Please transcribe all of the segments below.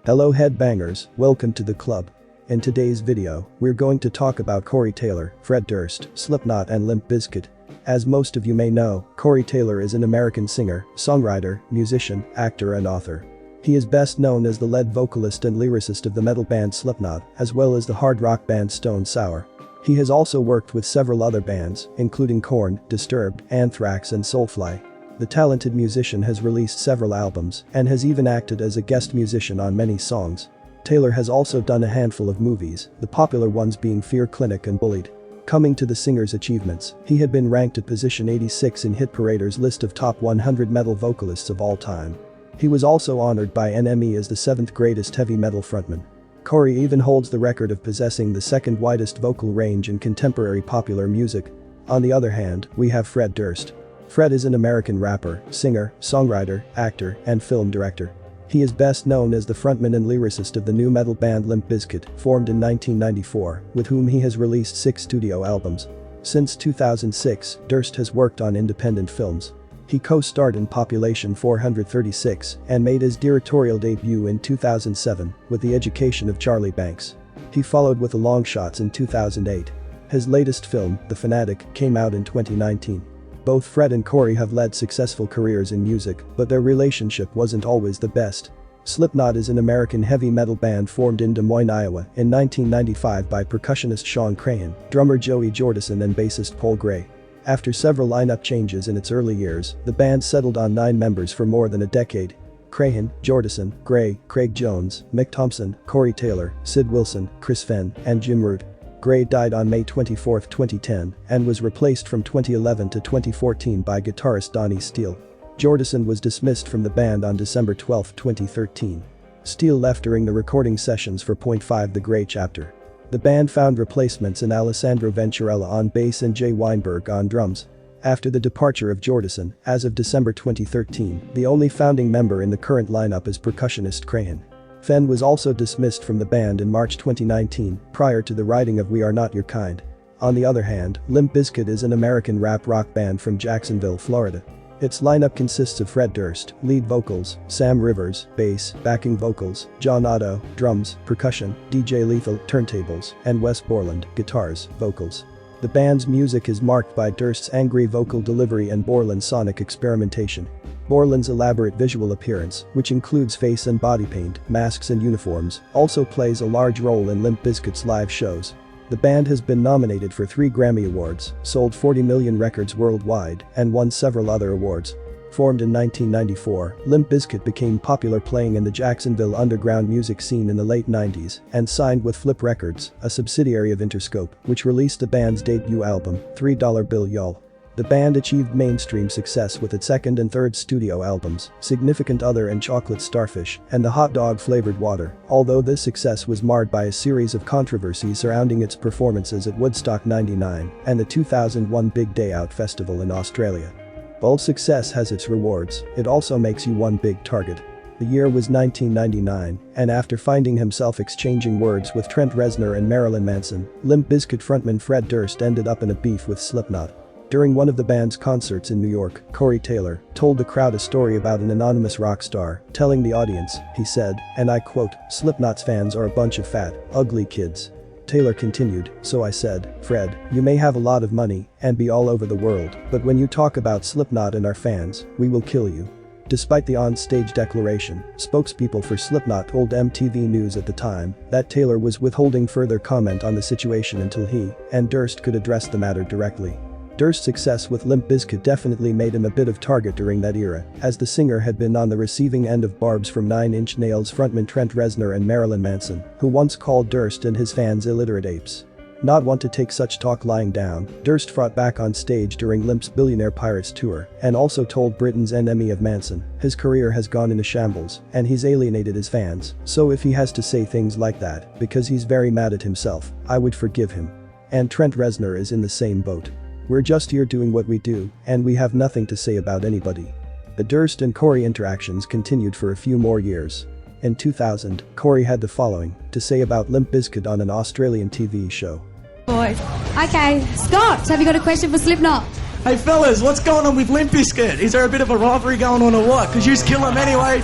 Hello headbangers, welcome to the club. In today's video, we're going to talk about Corey Taylor, Fred Durst, Slipknot and Limp Bizkit. As most of you may know, Corey Taylor is an American singer, songwriter, musician, actor and author. He is best known as the lead vocalist and lyricist of the metal band Slipknot, as well as the hard rock band Stone Sour. He has also worked with several other bands, including Korn, Disturbed, Anthrax and Soulfly. The talented musician has released several albums and has even acted as a guest musician on many songs. Taylor has also done a handful of movies, the popular ones being Fear Clinic and Bullied. Coming to the singer's achievements, he had been ranked at position 86 in Hit Parader's list of top 100 metal vocalists of all time. He was also honored by NME as the 7th greatest heavy metal frontman. Corey even holds the record of possessing the second-widest vocal range in contemporary popular music. On the other hand, we have Fred Durst. Fred is an American rapper, singer, songwriter, actor, and film director. He is best known as the frontman and lyricist of the new metal band Limp Bizkit, formed in 1994, with whom he has released 6 studio albums. Since 2006, Durst has worked on independent films. He co-starred in Population 436 and made his directorial debut in 2007 with The Education of Charlie Banks. He followed with the Longshots in 2008. His latest film, The Fanatic, came out in 2019. Both Fred and Corey have led successful careers in music, but their relationship wasn't always the best. Slipknot is an American heavy metal band formed in Des Moines, Iowa in 1995 by percussionist Sean Crahan, drummer Joey Jordison and bassist Paul Gray. After several lineup changes in its early years, the band settled on 9 members for more than a decade. Crahan, Jordison, Gray, Craig Jones, Mick Thompson, Corey Taylor, Sid Wilson, Chris Fenn, and Jim Root. Gray died on May 24, 2010, and was replaced from 2011 to 2014 by guitarist Donnie Steele. Jordison was dismissed from the band on December 12, 2013. Steele left during the recording sessions for Point 5 The Grey Chapter. The band found replacements in Alessandro Venturella on bass and Jay Weinberg on drums. After the departure of Jordison, as of December 2013, the only founding member in the current lineup is percussionist Crahan. Fenn was also dismissed from the band in March 2019, prior to the writing of We Are Not Your Kind. On the other hand, Limp Bizkit is an American rap rock band from Jacksonville, Florida. Its lineup consists of Fred Durst, lead vocals, Sam Rivers, bass, backing vocals, John Otto, drums, percussion, DJ Lethal, turntables, and Wes Borland, guitars, vocals. The band's music is marked by Durst's angry vocal delivery and Borland's sonic experimentation. Borland's elaborate visual appearance, which includes face and body paint, masks and uniforms, also plays a large role in Limp Bizkit's live shows. The band has been nominated for 3 Grammy Awards, sold 40 million records worldwide, and won several other awards. Formed in 1994, Limp Bizkit became popular playing in the Jacksonville underground music scene in the late 90s and signed with Flip Records, a subsidiary of Interscope, which released the band's debut album, $3 Bill Y'all. The band achieved mainstream success with its second and third studio albums, Significant Other and Chocolate Starfish, and the Hot Dog Flavored Water, although this success was marred by a series of controversies surrounding its performances at Woodstock '99 and the 2001 Big Day Out Festival in Australia. While success has its rewards, it also makes you one big target. The year was 1999, and after finding himself exchanging words with Trent Reznor and Marilyn Manson, Limp Bizkit frontman Fred Durst ended up in a beef with Slipknot. During one of the band's concerts in New York, Corey Taylor told the crowd a story about an anonymous rock star, telling the audience, he said, and I quote, "Slipknot's fans are a bunch of fat, ugly kids." Taylor continued, "So I said, Fred, you may have a lot of money and be all over the world, but when you talk about Slipknot and our fans, we will kill you." Despite the on-stage declaration, spokespeople for Slipknot told MTV News at the time that Taylor was withholding further comment on the situation until he and Durst could address the matter directly. Durst's success with Limp Bizkit definitely made him a bit of target during that era, as the singer had been on the receiving end of barbs from 9 Inch Nails frontman Trent Reznor and Marilyn Manson, who once called Durst and his fans illiterate apes. Not one to take such talk lying down, Durst fought back on stage during Limp's Billionaire Pirates tour and also told Britain's NME of Manson, his career has gone into shambles and he's alienated his fans, so if he has to say things like that because he's very mad at himself, I would forgive him. And Trent Reznor is in the same boat. We're just here doing what we do, and we have nothing to say about anybody. The Durst and Corey interactions continued for a few more years. In 2000, Corey had the following to say about Limp Bizkit on an Australian TV show. Boys. Okay, Scott, have you got a question for Slipknot? Hey fellas, what's going on with Limp Bizkit? Is there a bit of a rivalry going on or what? Because you kill them anyway.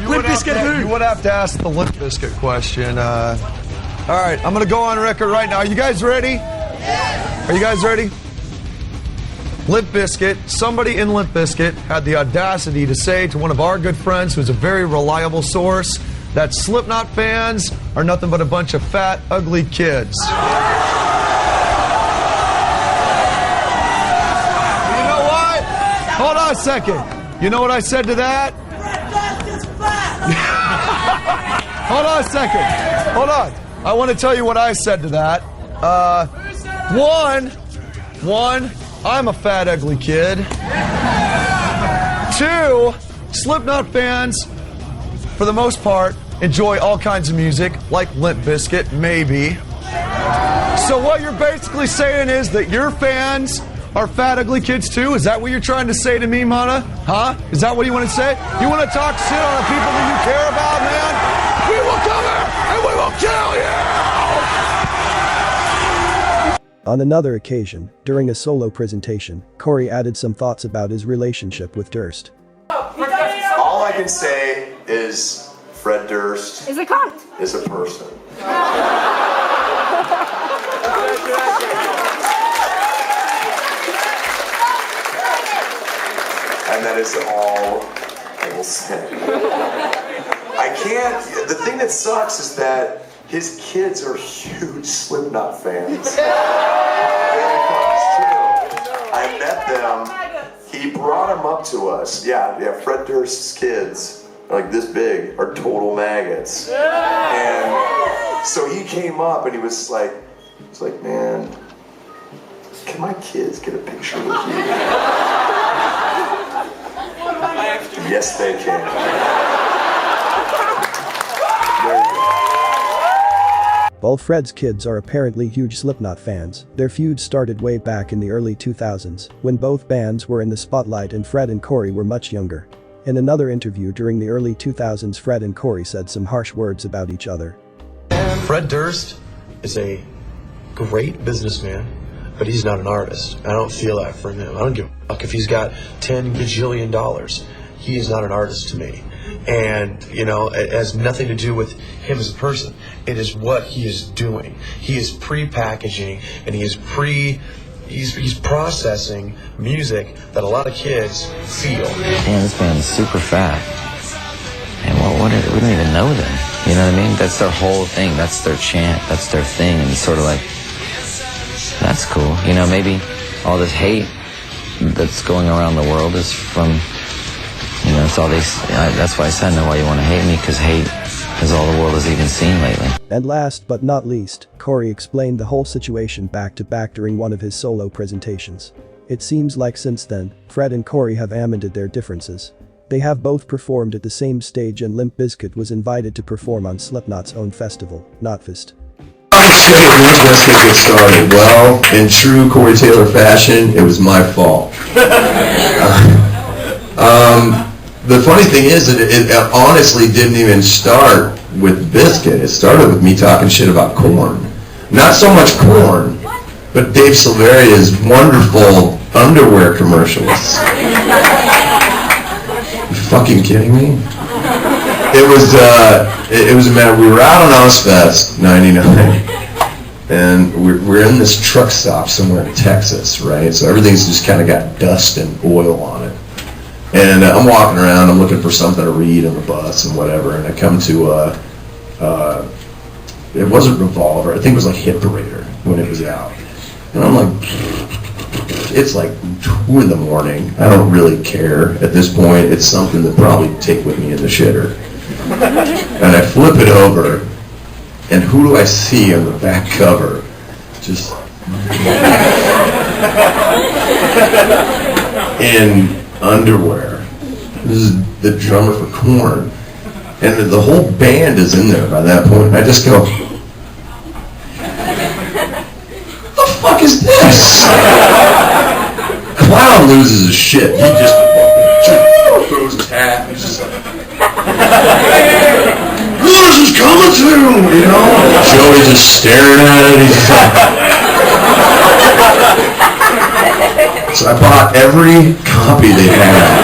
Limp Bizkit who? You would have to ask the Limp Bizkit question. All right, I'm going to go on record right now. Are you guys ready? Yes. Are you guys ready? Limp Bizkit, somebody in Limp Bizkit had the audacity to say to one of our good friends, who's a very reliable source, that Slipknot fans are nothing but a bunch of fat, ugly kids. You know what? Hold on a second. You know what I said to that? Hold on a second. Hold on. I want to tell you what I said to that. One, I'm a fat, ugly kid. 2, Slipknot fans, for the most part, enjoy all kinds of music, like Limp Bizkit, maybe. So what you're basically saying is that your fans are fat, ugly kids too? Is that what you're trying to say to me, Mana? Huh? Is that what you want to say? You want to talk shit on the people that you care about, man? We will come here and we will kill you! On another occasion, during a solo presentation, Corey added some thoughts about his relationship with Durst. All I can say is Fred Durst Is a cunt. is a person. And that is all I will say. I can't, the thing that sucks is that his kids are huge Slipknot fans. It's true. I met them, he brought them up to us. Yeah, Fred Durst's kids, like this big, are total maggots. And so he came up and he was like, man, can my kids get a picture with you? Yes, they can. While Fred's kids are apparently huge Slipknot fans, their feud started way back in the early 2000s, when both bands were in the spotlight and Fred and Corey were much younger. In another interview during the early 2000s, Fred and Corey said some harsh words about each other. Fred Durst is a great businessman, but he's not an artist. I don't feel that from him. I don't give a fuck if he's got $10 gajillion. He is not an artist to me. And, you know, it has nothing to do with him as a person. It is what he is doing. He is pre-packaging and he is he's processing music that a lot of kids feel. Man, this band is super fat. And we don't even know them. You know what I mean? That's their whole thing. That's their chant. That's their thing. And it's sort of like, that's cool. You know, maybe all this hate that's going around the world is from, you know, it's all that's why I said, I know why you want to hate me, because hate is all the world has even seen lately. And last but not least, Corey explained the whole situation back to back during one of his solo presentations. It seems like since then, Fred and Corey have amended their differences. They have both performed at the same stage and Limp Bizkit was invited to perform on Slipknot's own festival, Knotfest. Limp Bizkit get started. Well, in true Corey Taylor fashion, it was my fault. The funny thing is that it honestly didn't even start with Bizkit. It started with me talking shit about Korn. Not so much Korn, but Dave Silveria's wonderful underwear commercials. You fucking kidding me? It was a matter. We were out on Ozfest '99, and we're in this truck stop somewhere in Texas, right? So everything's just kind of got dust and oil on it. And I'm walking around, I'm looking for something to read on the bus and whatever, and I come to it wasn't Revolver, I think it was like Hit Parader when it was out. And I'm like, it's like 2 in the morning, I don't really care at this point, it's something to probably take with me in the shitter. And I flip it over, and who do I see on the back cover? Just in underwear. This is the drummer for Korn. And the whole band is in there by that point. And I just go, what the fuck is this? Clown loses his shit. He just throws his hat. He's just like, this is coming soon, you know? Joey's just staring at it. He's just like, so I bought every copy they had.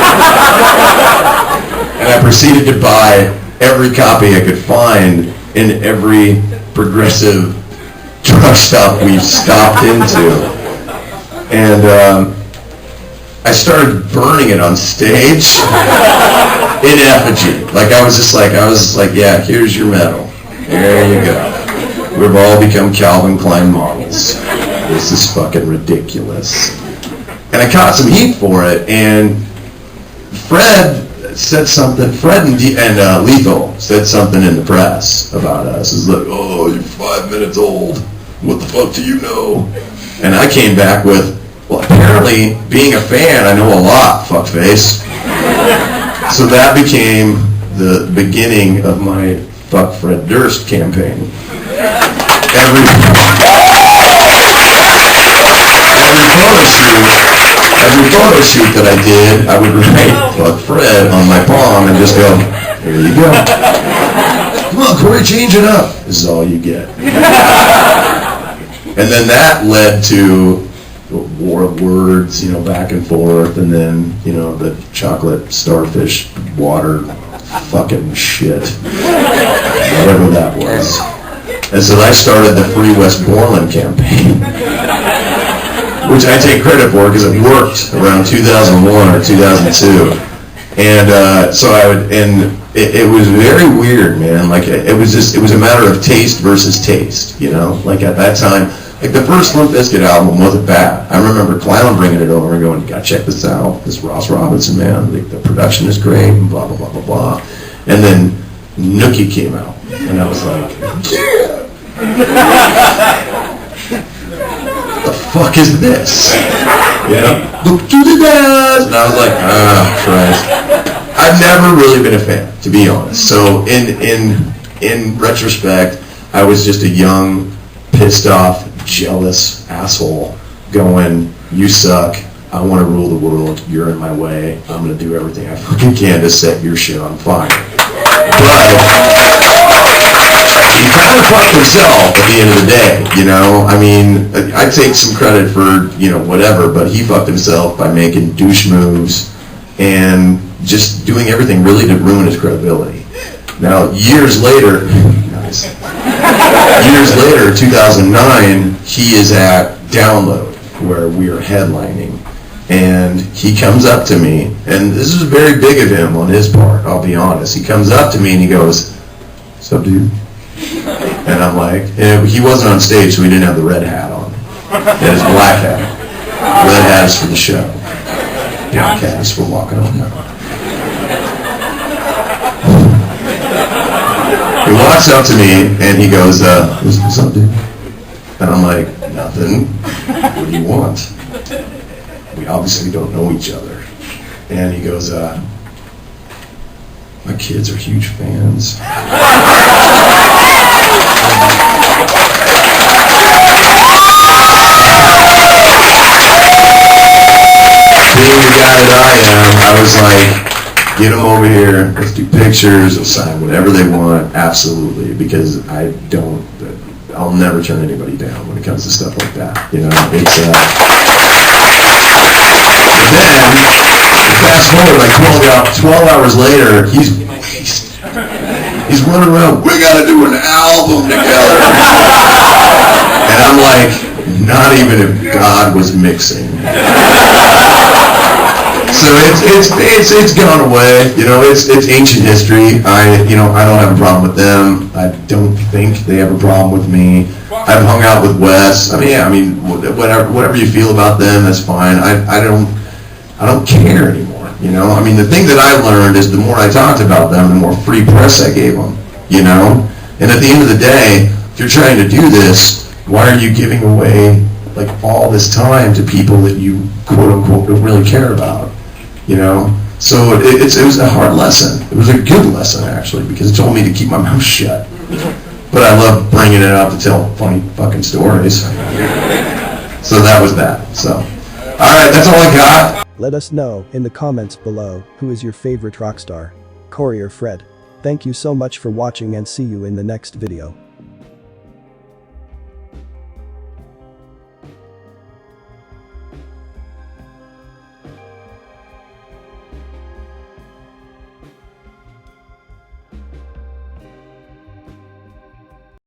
And And I proceeded to buy every copy I could find in every progressive truck stop we've stopped into. And I started burning it on stage in effigy. Like I was like, yeah, here's your medal. There you go. We've all become Calvin Klein models. This is fucking ridiculous. And I caught some heat for it, and Fred said something, and Lethal said something in the press about us. It's like, oh, you're 5 minutes old. What the fuck do you know? And I came back with, well, apparently, being a fan, I know a lot, fuckface. So that became the beginning of my Fuck Fred Durst campaign. Every photo shoot that I did, I would write Fuck Fred on my palm and just go, here you go. Come on, Corey, change it up. This is all you get. And then that led to a war of words, back and forth, and then, the chocolate starfish water fucking shit. Whatever that was. And so I started the Free Westmoreland campaign, which I take credit for because it worked around 2001 or 2002. And so I would, and it was very weird, man. Like it was a matter of taste versus taste, Like at that time, like the first Limp Bizkit album wasn't bad. I remember Clown bringing it over and going, you gotta check this out. This Ross Robinson, man. The production is great, and blah, blah, blah, blah, blah. And then Nookie came out, and I was like, yeah! What the fuck is this? Look to the dance! And I was like, Christ. I've never really been a fan, to be honest. So in retrospect, I was just a young, pissed off, jealous asshole going, you suck, I want to rule the world, you're in my way, I'm going to do everything I fucking can to set your shit on fire. But he kind of fucked himself at the end of the day, I mean, I take some credit for, whatever, but he fucked himself by making douche moves and just doing everything really to ruin his credibility. Now, years later, 2009, he is at Download, where we are headlining, and he comes up to me, and this is very big of him on his part, I'll be honest. He comes up to me and he goes, "What's up, dude?" And I'm like, and he wasn't on stage, so he didn't have the red hat on. He had his black hat. Red hat is for the show. Black hat is for walking on now. He walks up to me and he goes, "What's up, dude?" And I'm like, "Nothing. What do you want?" We obviously don't know each other. And he goes, "My kids are huge fans." Being the guy that I am, I was like, get them over here, let's do pictures, they'll sign whatever they want, absolutely, because I'll never turn anybody down when it comes to stuff like that, It's, then, fast forward like 12 hours later, he's running around, we gotta do an album together. And I'm like, not even if God was mixing. So it's gone away, it's ancient history. I don't have a problem with them. I don't think they have a problem with me. I've hung out with Wes. Whatever you feel about them, that's fine. I don't care anymore, I mean, the thing that I learned is the more I talked about them, the more free press I gave them, And at the end of the day, if you're trying to do this, why are you giving away like all this time to people that you quote unquote don't really care about? So it was a hard lesson. It was a good lesson actually, because it told me to keep my mouth shut. But I love bringing it up to tell funny fucking stories. So that was that. So, all right, that's all I got. Let us know in the comments below who is your favorite rock star, Corey or Fred. Thank you so much for watching and see you in the next video.